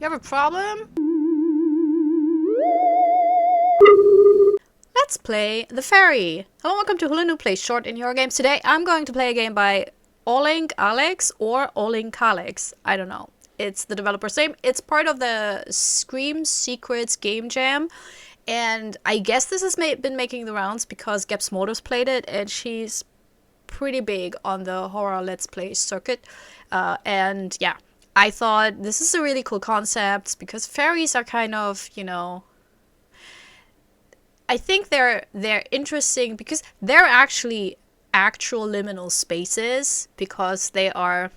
have a problem? Let's play the Ferry. Hello, welcome to Hula Plays Short in Your Games. Today I'm going to play a game by Olink Alex or Olink Alex. I don't know. It's the developer's name. It's part of the Scream Secrets game jam. And I guess this has been making the rounds because Gebs Motors played it. And she's pretty big on the horror Let's Play circuit. And yeah, I thought this is a really cool concept because fairies are kind of, you know... I think they're interesting because they're actually actual liminal spaces because they are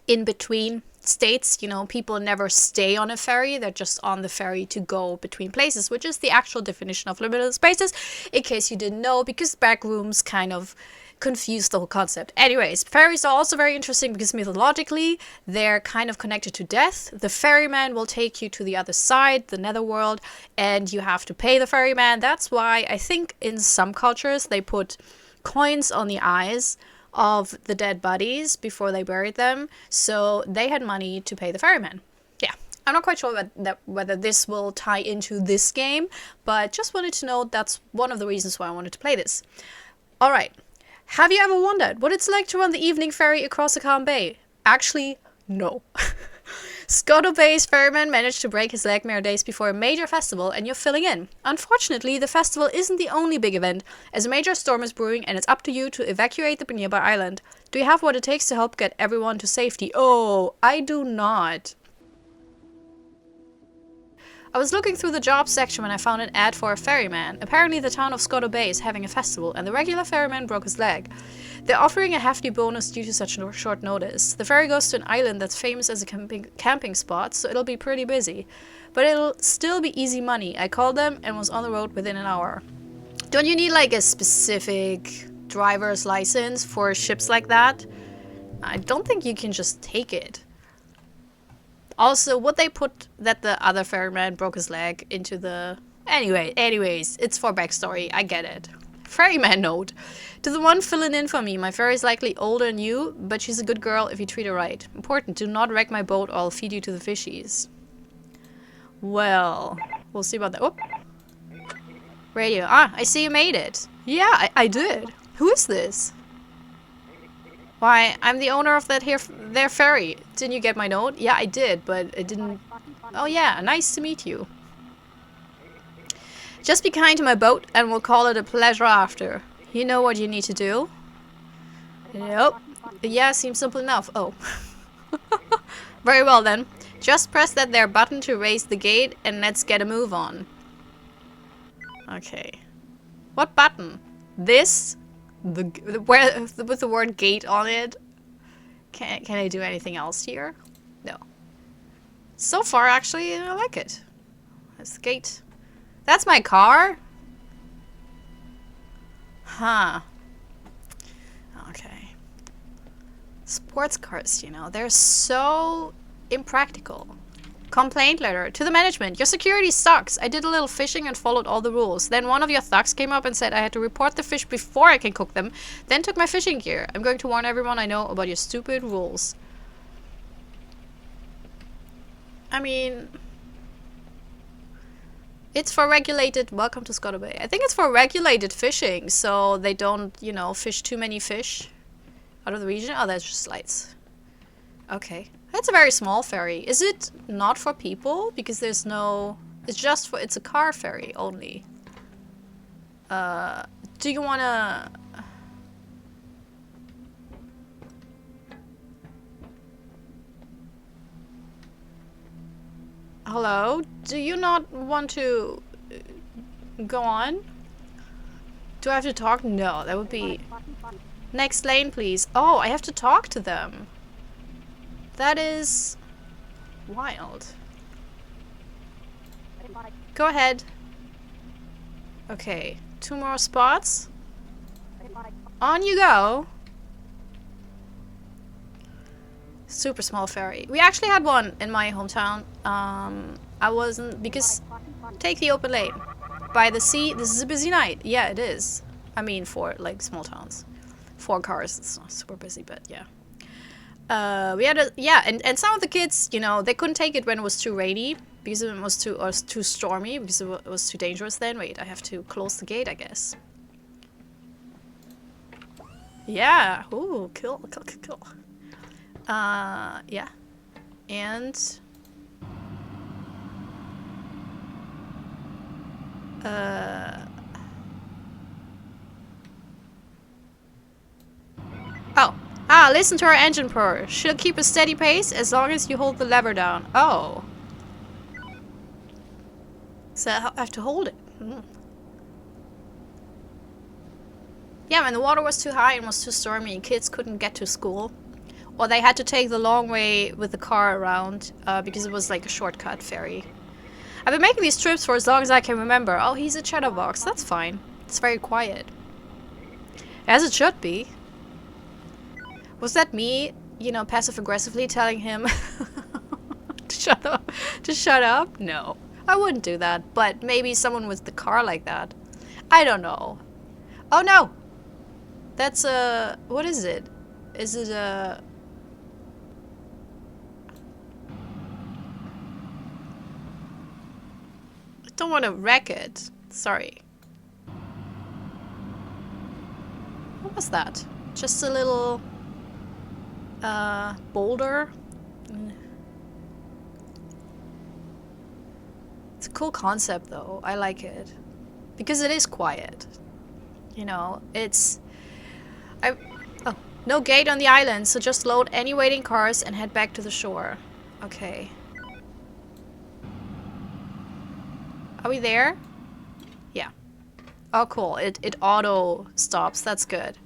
in between states. You know, people never stay on a ferry. They're just on the ferry to go between places, which is the actual definition of liminal spaces, in case you didn't know, because back rooms kind of confuse the whole concept. Anyways, ferries are also very interesting because mythologically they're kind of connected to death. The ferryman will take you to the other side, the netherworld, and you have to pay the ferryman. That's why I think in some cultures they put coins on the eyes of the dead bodies before they buried them, so they had money to pay the ferryman. Yeah, I'm not quite sure whether this will tie into this game, but just wanted to know that's one of the reasons why I wanted to play this. Alright. Have you ever wondered what it's like to run the evening ferry across a calm bay? Actually, no. Scotto Bay's ferryman managed to break his leg mere days before a major festival, and you're filling in. Unfortunately, the festival isn't the only big event, as a major storm is brewing and it's up to you to evacuate the nearby island. Do you have what it takes to help get everyone to safety? Oh, I do not. I was looking through the jobs section when I found an ad for a ferryman. Apparently the town of Scotto Bay is having a festival and the regular ferryman broke his leg. They're offering a hefty bonus due to such short notice. The ferry goes to an island that's famous as a camping spot, so it'll be pretty busy. But it'll still be easy money. I called them and was on the road within an hour. Don't you need like a specific driver's license for ships like that? I don't think you can just take it. Also, would they put that the other ferryman broke his leg into the... Anyways, it's for backstory. I get it. Ferryman note. To the one filling in for me, my ferry's likely older than you, but she's a good girl if you treat her right. Important, do not wreck my boat or I'll feed you to the fishies. Well, we'll see about that. Oh. Radio. Ah, I see you made it. Yeah, I did. Who is this? Why, I'm the owner of their ferry. Didn't you get my note? Yeah, I did, but it didn't... Oh yeah, nice to meet you. Just be kind to my boat and we'll call it a pleasure after. You know what you need to do? Yep. Yeah, seems simple enough. Oh. Very well then. Just press that there button to raise the gate and let's get a move on. Okay. What button? This? With the word gate on it. Can I do anything else here? No. So far, actually, I like it. That's the gate. That's my car? Huh. Okay. Sports cars, you know, they're so impractical. Complaint letter to the management. Your security sucks. I did a little fishing and followed all the rules. Then one of your thugs came up and said I had to report the fish before I can cook them. Then took my fishing gear. I'm going to warn everyone I know about your stupid rules. I mean... It's for regulated... Welcome to Scotto Bay. I think it's for regulated fishing, so they don't, you know, fish too many fish out of the region. Oh, that's just lights. Okay. That's a very small ferry. Is it not for people? Because there's no... It's just for... It's a car ferry only. Do you wanna... Hello? Do you not want to go on? Do I have to talk? No, that would be... Next lane, please. Oh, I have to talk to them. That is... wild. Go ahead. Okay, 2 more spots. On you go. Super small ferry. We actually had one in my hometown. I wasn't... because... Take the open lane. By the sea, this is a busy night. Yeah, it is. I mean, for, like, small towns. 4 cars, it's not super busy, but yeah. We had a, yeah, and some of the kids, you know, they couldn't take it when it was too rainy because it was too, or too stormy because it was too dangerous then. Wait, I have to close the gate, I guess. Yeah. Ooh, cool. Yeah. And oh. Ah, listen to our engine purr. She'll keep a steady pace as long as you hold the lever down. Oh. So I have to hold it. Yeah, when the water was too high and was too stormy and kids couldn't get to school. Or they had to take the long way with the car around because it was like a shortcut ferry. I've been making these trips for as long as I can remember. Oh, he's a chatterbox. That's fine. It's very quiet. As it should be. Was that me, you know, passive-aggressively telling him to shut up? To shut up? No. I wouldn't do that. But maybe someone with the car like that. I don't know. Oh, no! That's a... What is it? Is it a... I don't want to wreck it. Sorry. What was that? Just a little... boulder? It's a cool concept though. I like it. Because it is quiet. You know, it's... Oh, no gate on the island, so just load any waiting cars and head back to the shore. Okay. Are we there? Yeah. Oh, cool. It auto stops. That's good.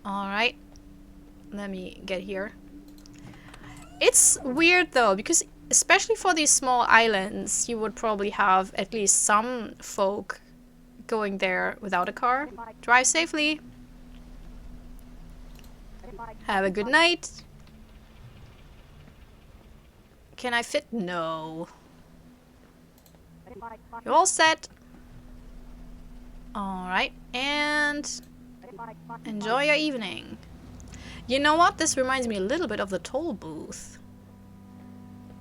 Alright. Let me get here. It's weird though, because especially for these small islands, you would probably have at least some folk going there without a car. Drive safely. Have a good night. Can I fit? No. You're all set. Alright, and enjoy your evening. You know what? This reminds me a little bit of the toll booth.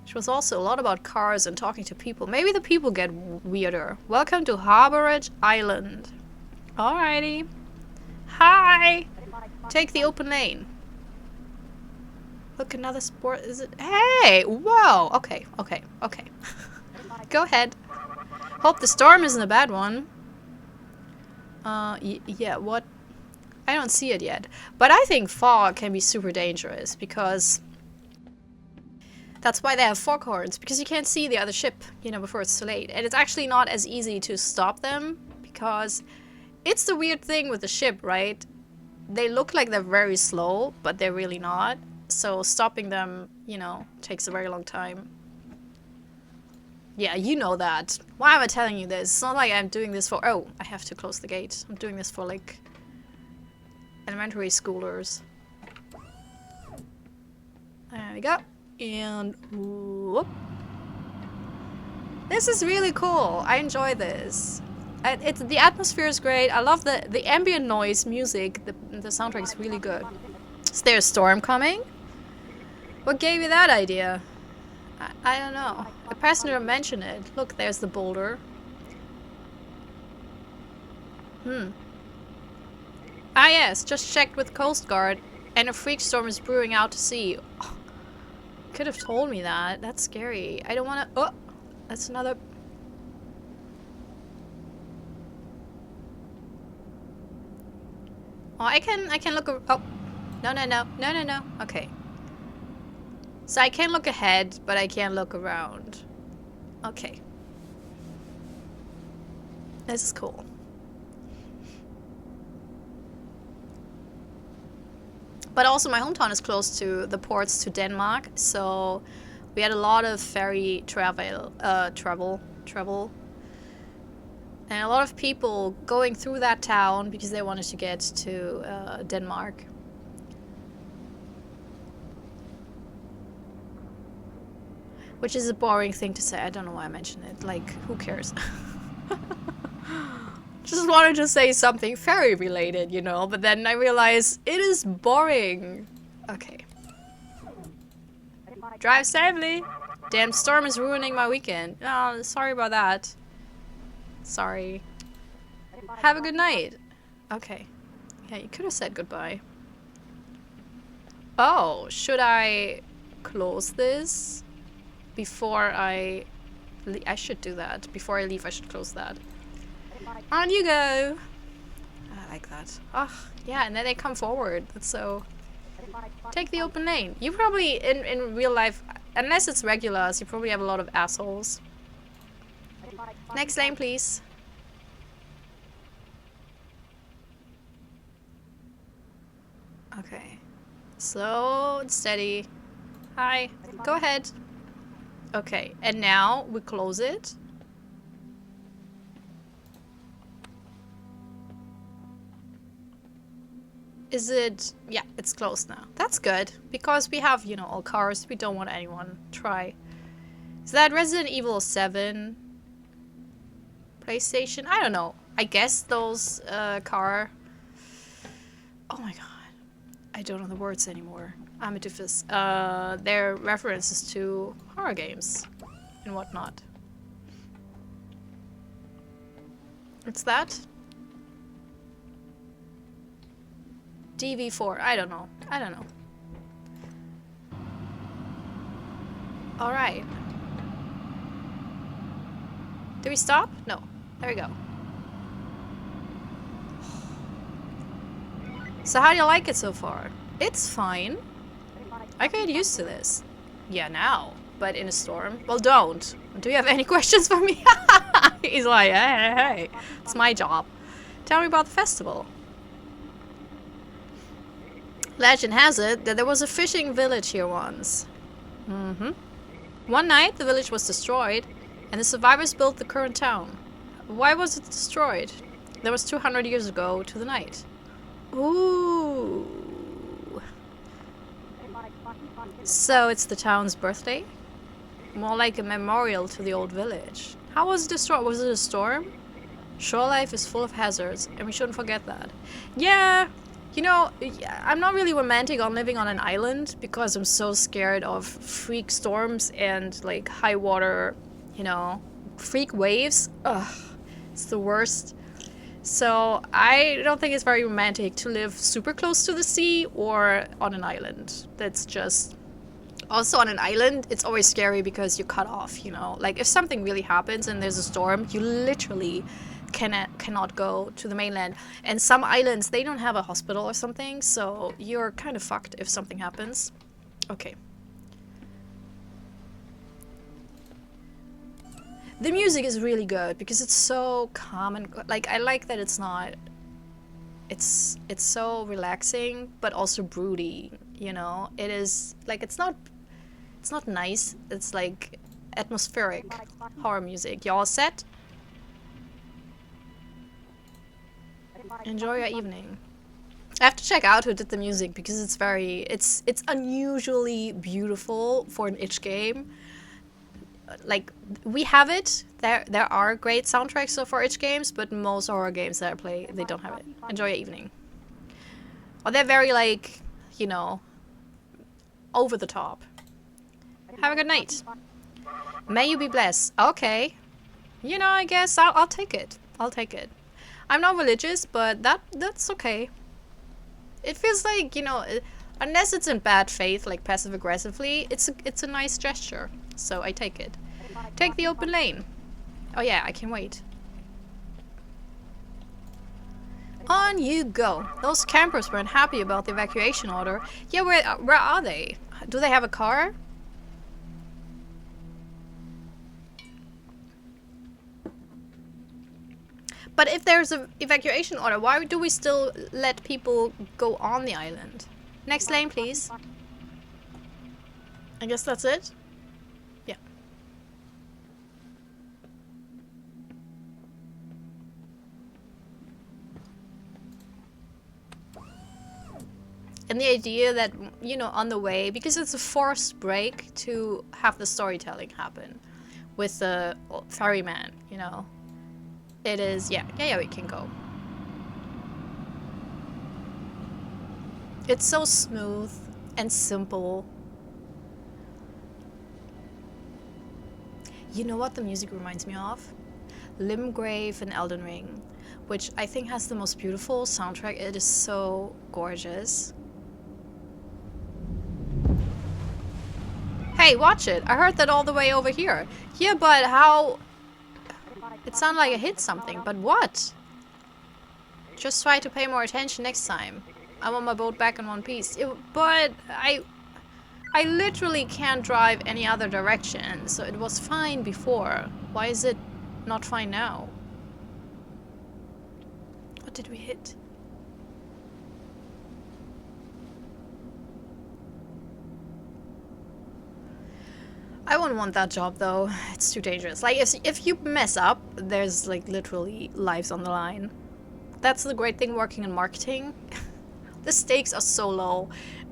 Which was also a lot about cars and talking to people. Maybe the people get weirder. Welcome to Harborage Island. Alrighty. Hi! Take the open lane. Look, another sport. Is it? Hey! Whoa! Okay. Go ahead. Hope the storm isn't a bad one. Yeah, what? I don't see it yet. But I think fog can be super dangerous because that's why they have foghorns, because you can't see the other ship, you know, before it's too late. And it's actually not as easy to stop them because it's the weird thing with the ship, right? They look like they're very slow, but they're really not. So stopping them, you know, takes a very long time. Yeah, you know that. Why am I telling you this? It's not like I'm doing this for... Oh, I have to close the gate. I'm doing this for, like, elementary schoolers. There we go. And whoop. This is really cool. I enjoy this. The atmosphere is great. I love the ambient noise music. The soundtrack is really good. Is there a storm coming? What gave you that idea? I don't know. A passenger mentioned it. Look, there's the boulder. Ah yes, just checked with Coast Guard, and a freak storm is brewing out to sea. Oh, could have told me that. That's scary. I don't want to... Oh, that's another... Oh, I can look... Oh, no. Okay. So I can look ahead, but I can't look around. Okay. This is cool. But also my hometown is close to the ports to Denmark, so we had a lot of ferry travel. And a lot of people going through that town because they wanted to get to Denmark. Which is a boring thing to say. I don't know why I mentioned it. Like, who cares? Just wanted to say something ferry related, you know, but then I realized it is boring. Okay. Drive safely. Damn storm is ruining my weekend. Oh, sorry about that. Sorry. Have a good night. Okay. Yeah, you could have said goodbye. Oh, should I close this before I should do that. Before I leave, I should close that. On you go. I like that. Oh, yeah, and then they come forward. That's so... Take the open lane. You probably, in real life, unless it's regulars, you probably have a lot of assholes. Next lane, please. Okay. Slow and steady. Hi. Go ahead. Okay, and now we close it. Is it... Yeah, it's closed now. That's good, because we have, you know, all cars. We don't want anyone try. Is that Resident Evil 7? PlayStation? I don't know. I guess those car... Oh my god. I don't know the words anymore. I'm a doofus. They're references to horror games and whatnot. What's that? DV4. I don't know. I don't know. Alright. Do we stop? No. There we go. So how do you like it so far? It's fine. I get used to this. Yeah, now. But in a storm? Well, don't. Do you have any questions for me? He's like, hey. It's my job. Tell me about the festival. Legend has it that there was a fishing village here once. One night, the village was destroyed, and the survivors built the current town. Why was it destroyed? That was 200 years ago to the night. Ooh. So it's the town's birthday? More like a memorial to the old village. How was it destroyed? Was it a storm? Shore life is full of hazards, and we shouldn't forget that. Yeah, you know, I'm not really romantic on living on an island because I'm so scared of freak storms and like high water, you know, freak waves. Ugh, it's the worst. So I don't think it's very romantic to live super close to the sea or on an island. That's just... Also on an island, it's always scary because you're cut off, you know? Like if something really happens and there's a storm, you literally cannot go to the mainland. And some islands, they don't have a hospital or something, so you're kind of fucked if something happens. Okay. The music is really good because it's so calm and like I like that it's not... It's so relaxing, but also broody, you know? It is like it's not nice. It's like atmospheric horror music. Y'all set? Enjoy your evening. I have to check out who did the music because it's very... It's unusually beautiful for an itch game. Like, we have it. There are great soundtracks for itch games, but most horror games that I play, they don't have it. Enjoy your evening. Or they're very, like, you know, over the top. Have a good night. May you be blessed. Okay. You know, I guess I'll take it. I'll take it. I'm not religious, but that's okay. It feels like, you know, unless it's in bad faith, like passive aggressively, it's a nice gesture. So I take it. Take the open lane. Oh yeah, I can wait. On you go. Those campers weren't happy about the evacuation order. Yeah, where are they? Do they have a car? But if there's an evacuation order, why do we still let people go on the island? Next lane, please. I guess that's it? Yeah. And the idea that, you know, on the way, because it's a forced break to have the storytelling happen with the ferryman, you know. It is, yeah, we can go. It's so smooth and simple. You know what the music reminds me of? Limgrave and Elden Ring, which I think has the most beautiful soundtrack. It is so gorgeous. Hey, watch it! I heard that all the way over here. Yeah, but how... It sounded like I hit something, but what? Just try to pay more attention next time. I want my boat back in one piece. But I literally can't drive any other direction, so it was fine before. Why is it not fine now? What did we hit? I wouldn't want that job though. It's too dangerous. Like if you mess up, there's like literally lives on the line. That's the great thing working in marketing. The stakes are so low.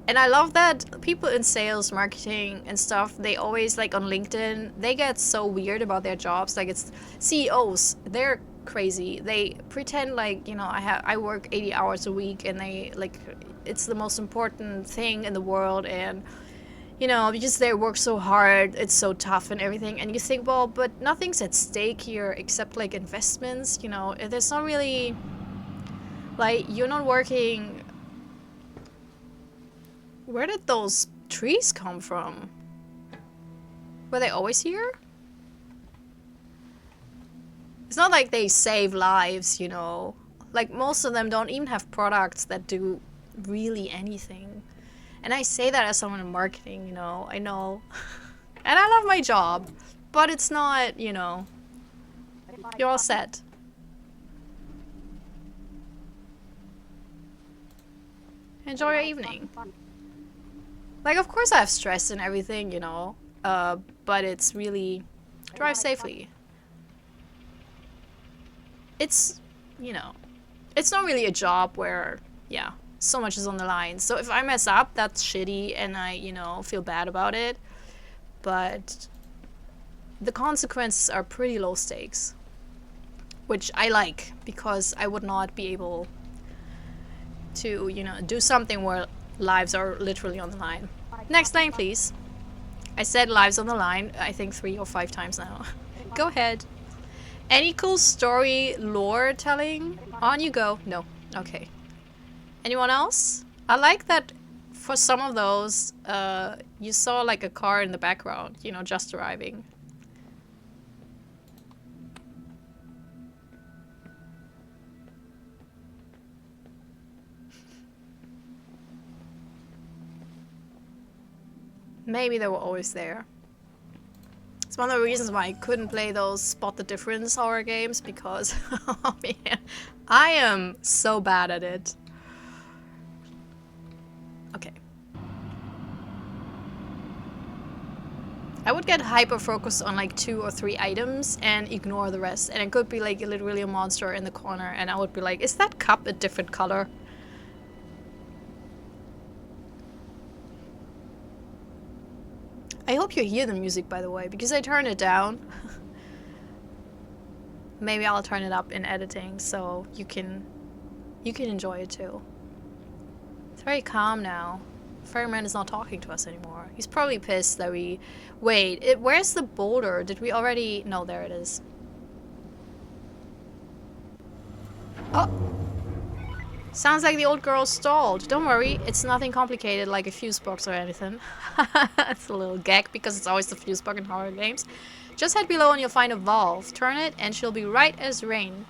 And I love that people in sales, marketing and stuff, they always like on LinkedIn, they get so weird about their jobs. Like it's CEOs, they're crazy. They pretend like, you know, I work 80 hours a week and they like it's the most important thing in the world, and you know, because they work so hard, it's so tough and everything. And you think, well, but nothing's at stake here except like investments, you know. There's not really, like, you're not working. Where did those trees come from? Were they always here? It's not like they save lives, you know. Like, most of them don't even have products that do really anything. And I say that as someone in marketing, you know, I know. And I love my job, but it's not, you know, you're all set. Enjoy your evening. Like, of course I have stress and everything, you know, but it's really, drive safely. It's, you know, it's not really a job where, yeah, so much is on the line. So if I mess up, that's shitty and I, you know, feel bad about it. But the consequences are pretty low stakes, which I like because I would not be able to, you know, do something where lives are literally on the line. Next lane, please. I said lives on the line, I think 3 or 5 times now. Go ahead. Any cool story lore telling? On you go. No. Okay. Anyone else? I like that for some of those, you saw like a car in the background, you know, just arriving. Maybe they were always there. It's one of the reasons why I couldn't play those spot the difference horror games, because oh man, I am so bad at it. Okay. I would get hyper focused on like 2 or 3 items and ignore the rest. And it could be like literally a monster in the corner and I would be like, is that cup a different color? I hope you hear the music, by the way, because I turned it down. Maybe I'll turn it up in editing so you can enjoy it too. It's very calm now. Ferryman is not talking to us anymore. He's probably pissed that we... Wait, where's the boulder? Did we already... No, there it is. Oh! Sounds like the old girl stalled. Don't worry, it's nothing complicated like a fuse box or anything. It's a little gag because it's always the fuse box in horror games. Just head below and you'll find a valve. Turn it and she'll be right as rain.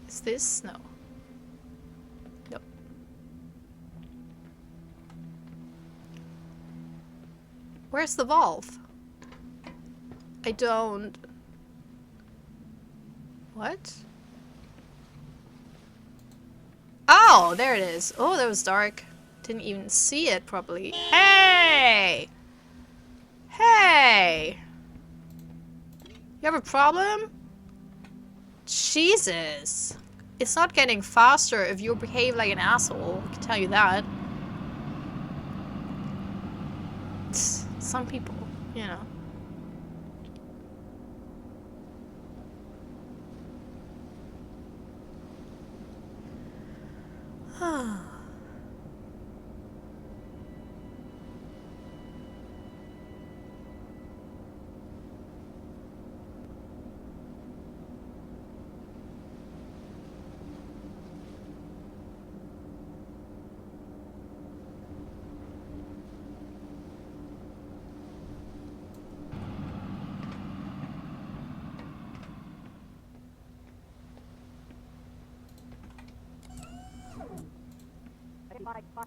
Is this? No. Nope. Where's the valve? I don't... What? Oh, there it is. Oh, that was dark. Didn't even see it properly. Hey! Hey! You have a problem? Jesus. It's not getting faster if you behave like an asshole. I can tell you that. Some people, you know.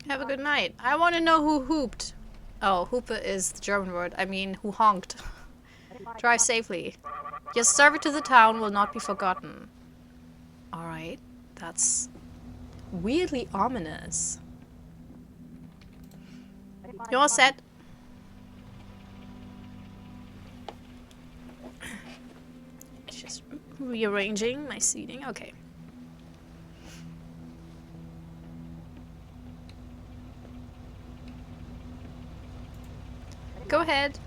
Have a good night. I want to know who hooped. Oh, hoop is the German word. I mean, who honked. Drive safely. Your service to the town will not be forgotten. Alright. That's weirdly ominous. You're all set. Just rearranging my seating. Okay. Go ahead.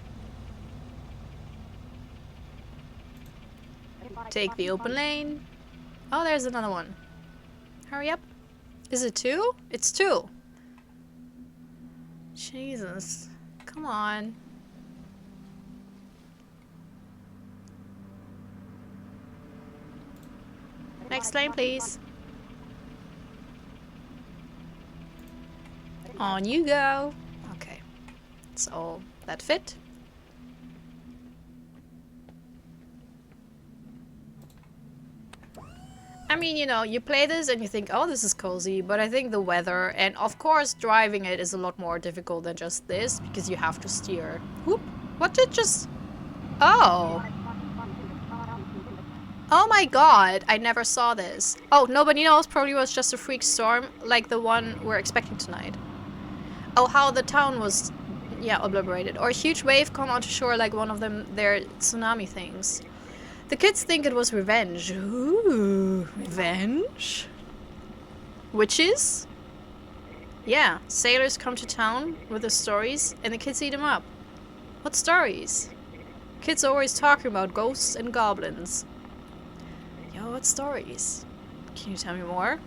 Take the open lane. Oh, there's another one. Hurry up. Is it 2? It's 2. Jesus. Come on. Next lane, please. On you go. Okay. So, that fit? I mean, you know, you play this and you think, oh, this is cozy, but I think the weather and, of course, driving it is a lot more difficult than just this, because you have to steer. Whoop! What did just... Oh! Oh my god, I never saw this. Oh, nobody knows, probably was just a freak storm, like the one we're expecting tonight. Oh, how the town was, yeah, obliterated. Or a huge wave come onto shore like one of them, their tsunami things. The kids think it was revenge. Ooh, revenge? Witches? Yeah, sailors come to town with their stories, and the kids eat them up. What stories? Kids are always talking about ghosts and goblins. Yo, what stories? Can you tell me more?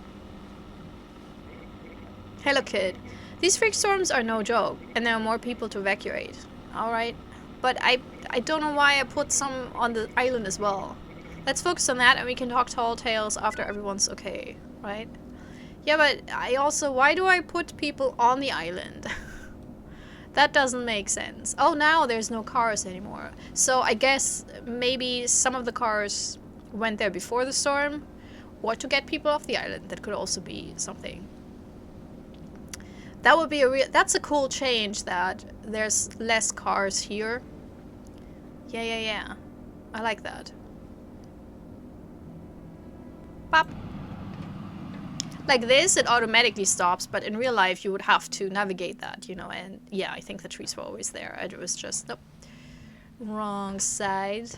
Hello, kid. These freak storms are no joke, and there are more people to evacuate. Alright. But I don't know why I put some on the island as well. Let's focus on that and we can talk tall tales after everyone's okay, right? Yeah, but I also... Why do I put people on the island? That doesn't make sense. Oh, now there's no cars anymore. So I guess maybe some of the cars went there before the storm. Or to get people off the island. That could also be something. That would be a real... That's a cool change that there's less cars here. Yeah. I like that. Pop. Like this, it automatically stops, but in real life you would have to navigate that, you know, and yeah, I think the trees were always there. It was just, nope. Wrong side.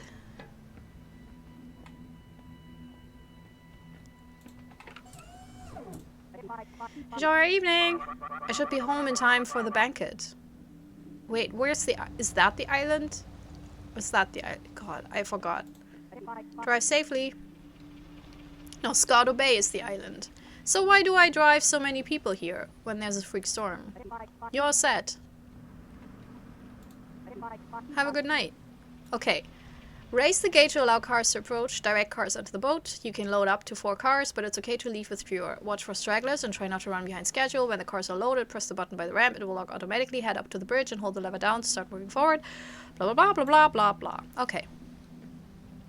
Enjoy our evening! I should be home in time for the banquet. Wait, where's the... Is that the island? Is that the island? God, I forgot. Drive safely. No, Scotto Bay is the island. So why do I drive so many people here when there's a freak storm? You're all set. Have a good night. Okay. Raise the gate to allow cars to approach. Direct cars onto the boat. You can load up to 4 cars, but it's okay to leave with fewer. Watch for stragglers and try not to run behind schedule. When the cars are loaded, press the button by the ramp. It will lock automatically. Head up to the bridge and hold the lever down to start moving forward. Blah, blah, blah, blah, blah, blah, blah. Okay.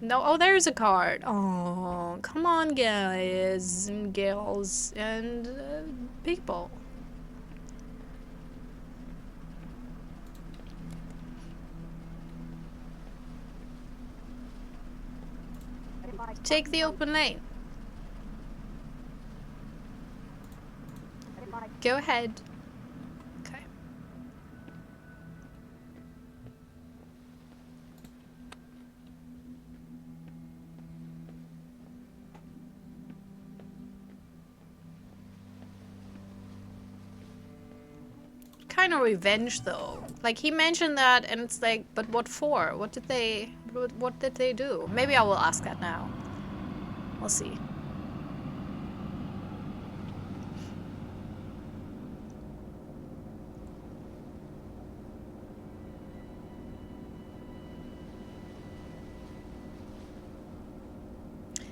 No, oh, there's a card. Oh, come on, guys and girls and people. Take the open lane. Go ahead. Okay. Kind of revenge though. Like he mentioned that and it's like, but what for? What did they do? Maybe I will ask that now. We'll see.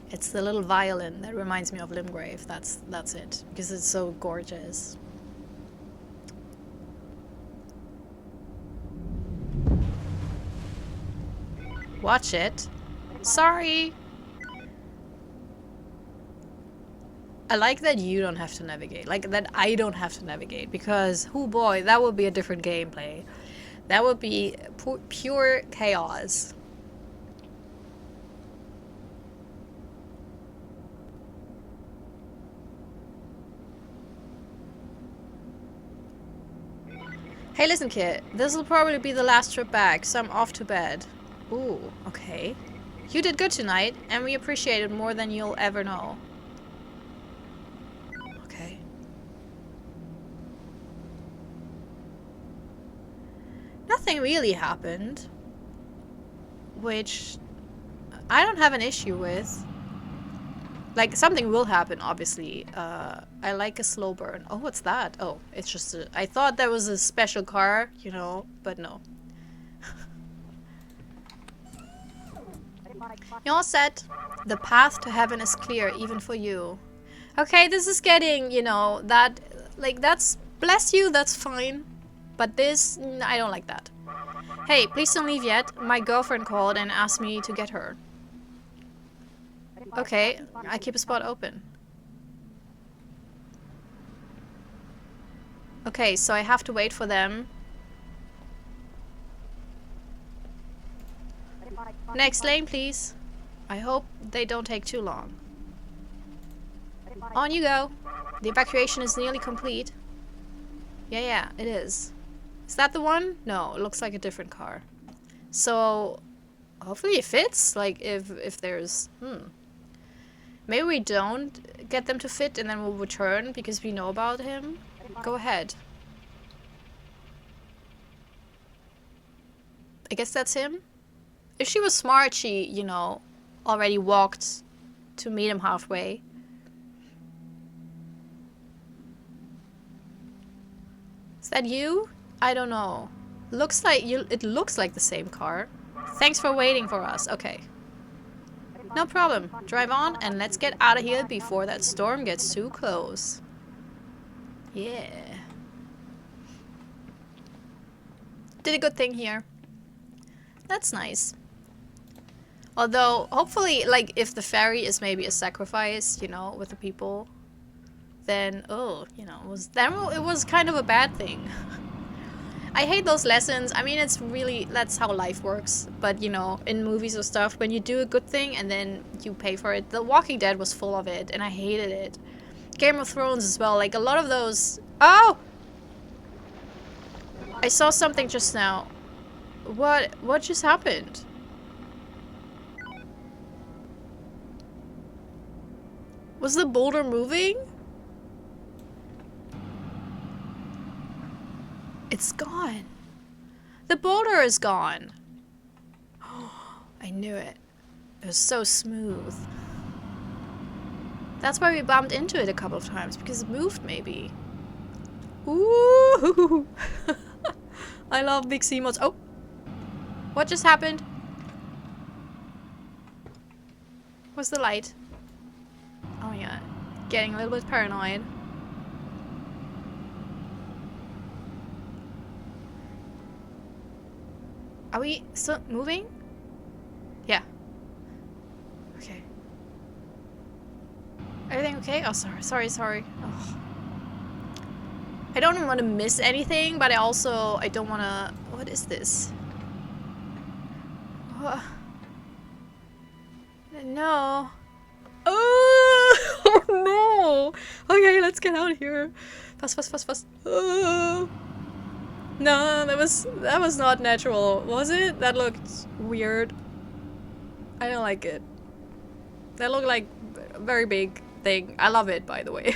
It's the little violin that reminds me of Limgrave. That's it. Because it's so gorgeous. Watch it. Sorry. I like that you don't have to navigate. Like that I don't have to navigate. Because, oh boy, that would be a different gameplay. That would be pure chaos. Hey, listen, kid. This will probably be the last trip back, so I'm off to bed. Ooh, okay. You did good tonight, and we appreciate it more than you'll ever know. Okay. Nothing really happened. Which I don't have an issue with. Like, something will happen, obviously. I like a slow burn. Oh, what's that? Oh, it's just a... I thought that was a special car, you know, but no. You're all set. The path to heaven is clear, even for you. Okay, this is getting, you know, that... Like, that's... Bless you, that's fine. But this... I don't like that. Hey, please don't leave yet. My girlfriend called and asked me to get her. Okay, I keep a spot open. Okay, so I have to wait for them. Next lane, please. I hope they don't take too long. On you go. The evacuation is nearly complete. Yeah, it is. Is that the one? No, it looks like a different car. So, hopefully it fits. Like, if there's... Maybe we don't get them to fit and then we'll return because we know about him. Go ahead. I guess that's him. If she was smart, she, you know, already walked to meet him halfway. Is that you? I don't know. Looks like you. It looks like the same car. Thanks for waiting for us. Okay. No problem. Drive on and let's get out of here before that storm gets too close. Yeah. Did a good thing here. That's nice. Although, hopefully, like, if the ferry is maybe a sacrifice, you know, with the people, then, oh, you know, it was kind of a bad thing. I hate those lessons. I mean, it's really, that's how life works. But, you know, in movies or stuff, when you do a good thing and then you pay for it. The Walking Dead was full of it, and I hated it. Game of Thrones as well. Like, a lot of those... Oh! I saw something just now. What just happened? Was the boulder moving? It's gone. The boulder is gone. Oh, I knew it. It was so smooth. That's why we bumped into it a couple of times, because it moved maybe. Ooh! I love big sea mods. Oh! What just happened? What's the light? Oh yeah. Getting a little bit paranoid. Are we still moving? Yeah. Okay. Everything okay? Oh, sorry. Oh. I don't want to miss anything, but I don't want to... What is this? Oh. No. Oh, no. Okay, let's get out of here. Fast. Oh. No, that was not natural, was it? That looked weird. I don't like it. That looked like a very big thing. I love it, by the way.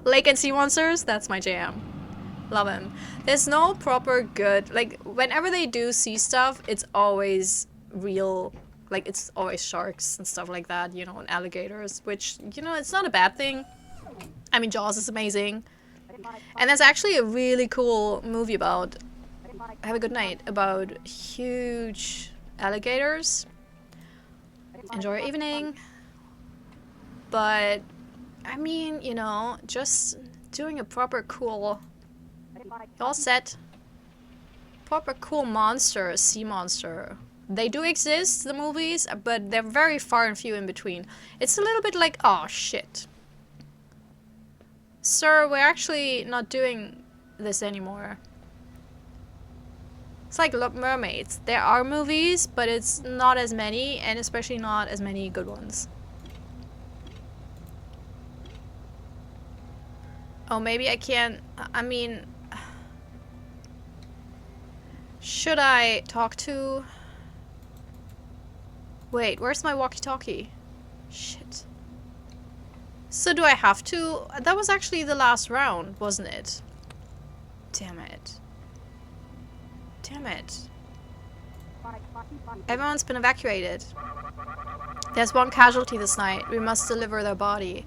Lake and sea monsters, that's my jam. Love them. There's no proper good... Like, whenever they do sea stuff, it's always real... Like, it's always sharks and stuff like that, you know, and alligators, which, you know, it's not a bad thing. I mean, Jaws is amazing. And there's actually a really cool movie about, have a good night, about huge alligators. Enjoy your evening. But, I mean, you know, just doing a proper cool, all set, proper cool monster, sea monster. They do exist, the movies, but they're very far and few in between. It's a little bit like, oh shit. Sir, we're actually not doing this anymore. It's like Look Mermaids. There are movies, but it's not as many, and especially not as many good ones. Oh, maybe I can't... I mean... Should I talk to... Wait, where's my walkie-talkie? Shit. So do I have to? That was actually the last round, wasn't it? Damn it. Damn it. Everyone's been evacuated. There's one casualty this night. We must deliver their body.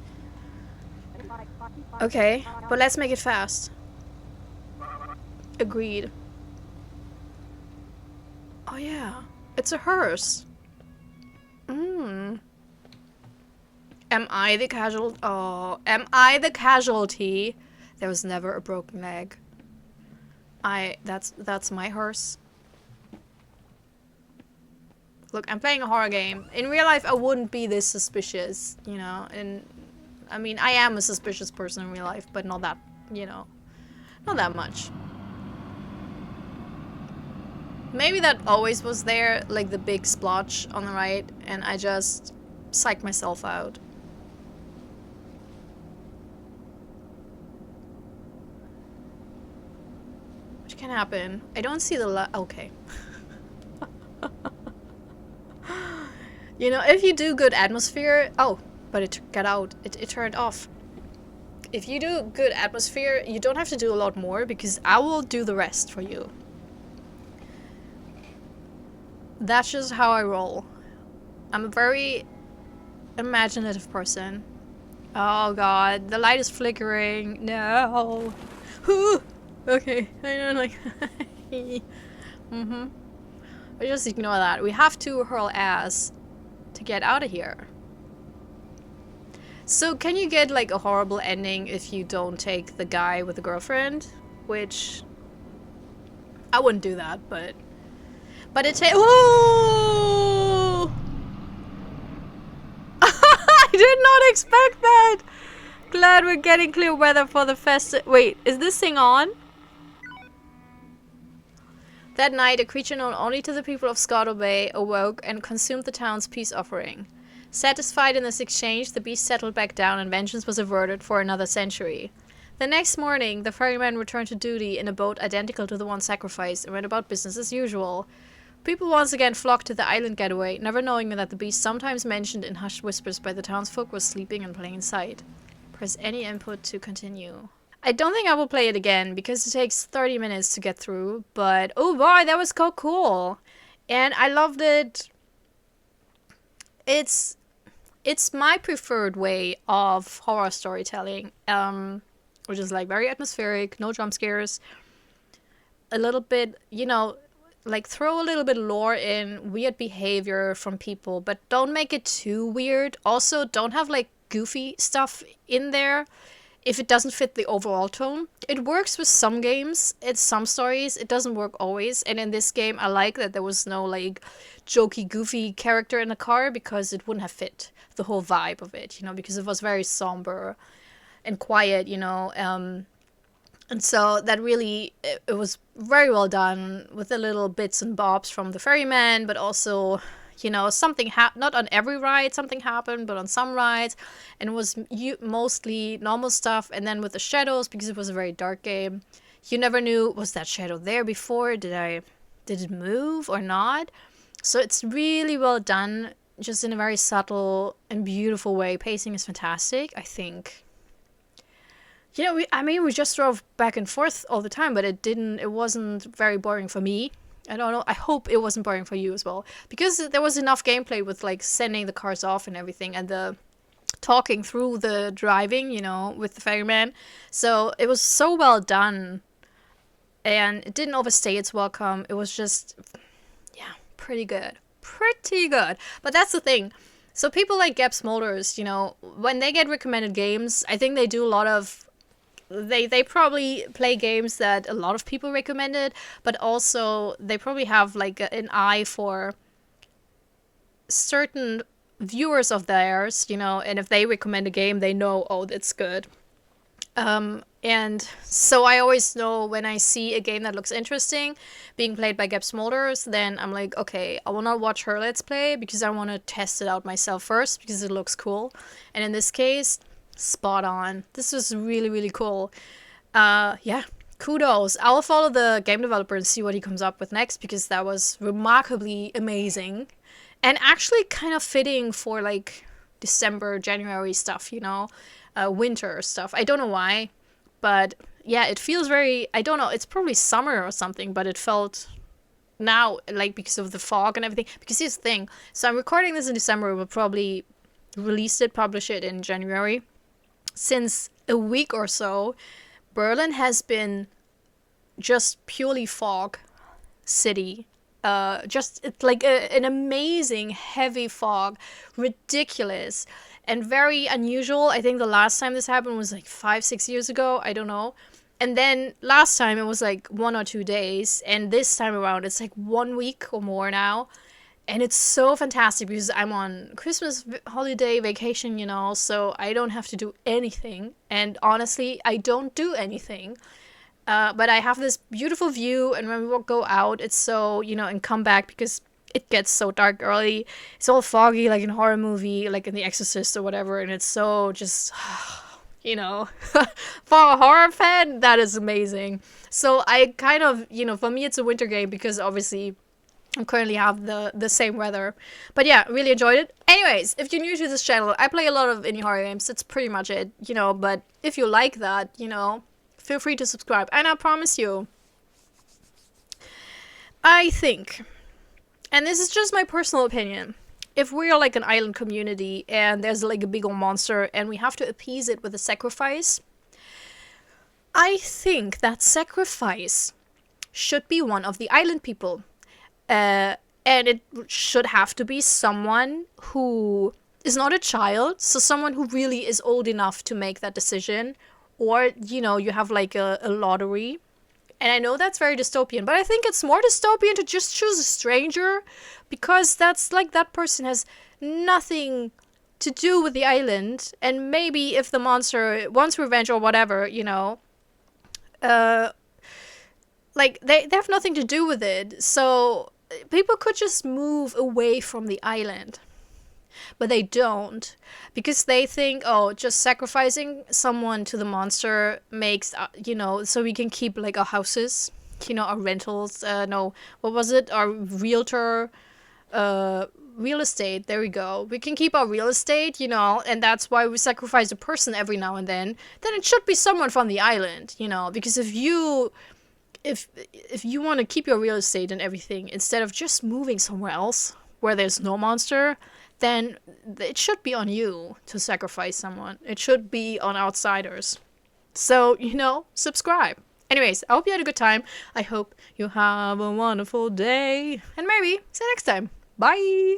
Okay, but let's make it fast. Agreed. Oh yeah, it's a hearse. Am I the casualty? Oh, am I the casualty? There was never a broken leg. That's my hearse. Look, I'm playing a horror game. In real life, I wouldn't be this suspicious, you know, and I mean, I am a suspicious person in real life, but not that, you know, not that much. Maybe that always was there, like the big splotch on the right, and I just psyched myself out. Which can happen. I don't see the okay. You know, if you do good atmosphere... Oh, but it got out. It turned off. If you do good atmosphere, you don't have to do a lot more, because I will do the rest for you. That's just how I roll. I'm a very imaginative person. Oh god, the light is flickering. No. Whew. Okay, I don't like... I just ignore that. We have to hurl ass to get out of here. So can you get like a horrible ending if you don't take the guy with the girlfriend? Which... I wouldn't do that, but it Whoa! I did not expect that! Glad we're getting clear weather for the Wait, is this thing on? That night, a creature known only to the people of Scotto Bay awoke and consumed the town's peace offering. Satisfied in this exchange, the beast settled back down and vengeance was averted for another century. The next morning, the ferryman returned to duty in a boat identical to the one sacrificed and went about business as usual. People once again flocked to the island getaway, never knowing that the beast sometimes mentioned in hushed whispers by the townsfolk was sleeping in plain sight. Press any input to continue. I don't think I will play it again because it takes 30 minutes to get through, but oh boy, that was so cool. And I loved it. It's my preferred way of horror storytelling, which is like very atmospheric, no jump scares, a little bit, you know, like throw a little bit of lore in, weird behavior from people, but don't make it too weird. Also, don't have like goofy stuff in there if it doesn't fit the overall tone. It works with some games, it's some stories, it doesn't work always. And in this game, I like that there was no like jokey, goofy character in the car because it wouldn't have fit the whole vibe of it, you know, because it was very somber and quiet, you know. And so that really, it was very well done with the little bits and bobs from the ferryman, but also, you know, something not on every ride something happened, but on some rides, and it was mostly normal stuff. And then with the shadows, because it was a very dark game, you never knew, was that shadow there before? Did it move or not? So it's really well done, just in a very subtle and beautiful way. Pacing is fantastic, I think. You know, we just drove back and forth all the time, but it wasn't very boring for me. I don't know, I hope it wasn't boring for you as well. Because there was enough gameplay with, like, sending the cars off and everything, and the talking through the driving, you know, with the ferryman. So it was so well done, and it didn't overstay its welcome. It was just, yeah, pretty good. Pretty good. But that's the thing. So people like Gab Smolders, you know, when they get recommended games, I think they do a lot of... They probably play games that a lot of people recommended, but also they probably have like an eye for certain viewers of theirs, you know, and if they recommend a game, they know, oh, it's good. And so I always know when I see a game that looks interesting being played by Geb Smolders, then I'm like, okay, I will not watch her let's play because I want to test it out myself first because it looks cool. And in this case, spot on. This was really, really cool. Yeah, kudos. I'll follow the game developer and see what he comes up with next because that was remarkably amazing. And actually kind of fitting for like December, January stuff, you know? Winter stuff. I don't know why, but yeah, it feels very, I don't know, it's probably summer or something, but it felt now, like, because of the fog and everything. Because here's the thing, so I'm recording this in December, we'll probably publish it in January. Since a week or so, Berlin has been just purely fog city. Just it's like an amazing heavy fog, ridiculous and very unusual. I think the last time this happened was like 5-6 years ago. I don't know. And then last time it was like 1 or 2 days, and this time around it's like 1 week or more now. And it's so fantastic because I'm on Christmas holiday vacation, you know, so I don't have to do anything. And honestly, I don't do anything. But I have this beautiful view, and when we go out, it's so, you know, and come back because it gets so dark early. It's all foggy, like in a horror movie, like in The Exorcist or whatever, and it's so just, you know, for a horror fan, that is amazing. So I kind of, you know, for me, it's a winter game because obviously I currently have the same weather. But yeah, really enjoyed it. Anyways, if you're new to this channel, I play a lot of indie horror games. That's pretty much it, you know, but if you like that, you know, feel free to subscribe. And I promise you, I think, and this is just my personal opinion, if we're like an island community and there's like a big old monster and we have to appease it with a sacrifice, I think that sacrifice should be one of the island people. And it should have to be someone who is not a child, so someone who really is old enough to make that decision. Or, you know, you have like a lottery. And I know that's very dystopian, but I think it's more dystopian to just choose a stranger, because that's like that person has nothing to do with the island. And maybe if the monster wants revenge or whatever, you know, like they have nothing to do with it. So people could just move away from the island. But they don't, because they think, oh, just sacrificing someone to the monster makes, you know, so we can keep like our houses, you know, our rentals, no, what was it, our realtor, real estate, there we go. We can keep our real estate, you know, and that's why we sacrifice a person every now and then it should be someone from the island, you know, because if you want to keep your real estate and everything, instead of just moving somewhere else where there's no monster, then it should be on you to sacrifice someone. It should be on outsiders. So, you know, subscribe. Anyways, I hope you had a good time. I hope you have a wonderful day. And maybe see you next time. Bye!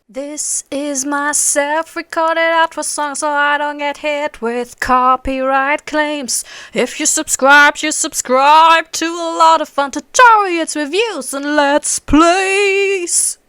This is my self-recorded outro song so I don't get hit with copyright claims. If you subscribe to a lot of fun tutorials, reviews, and let's plays.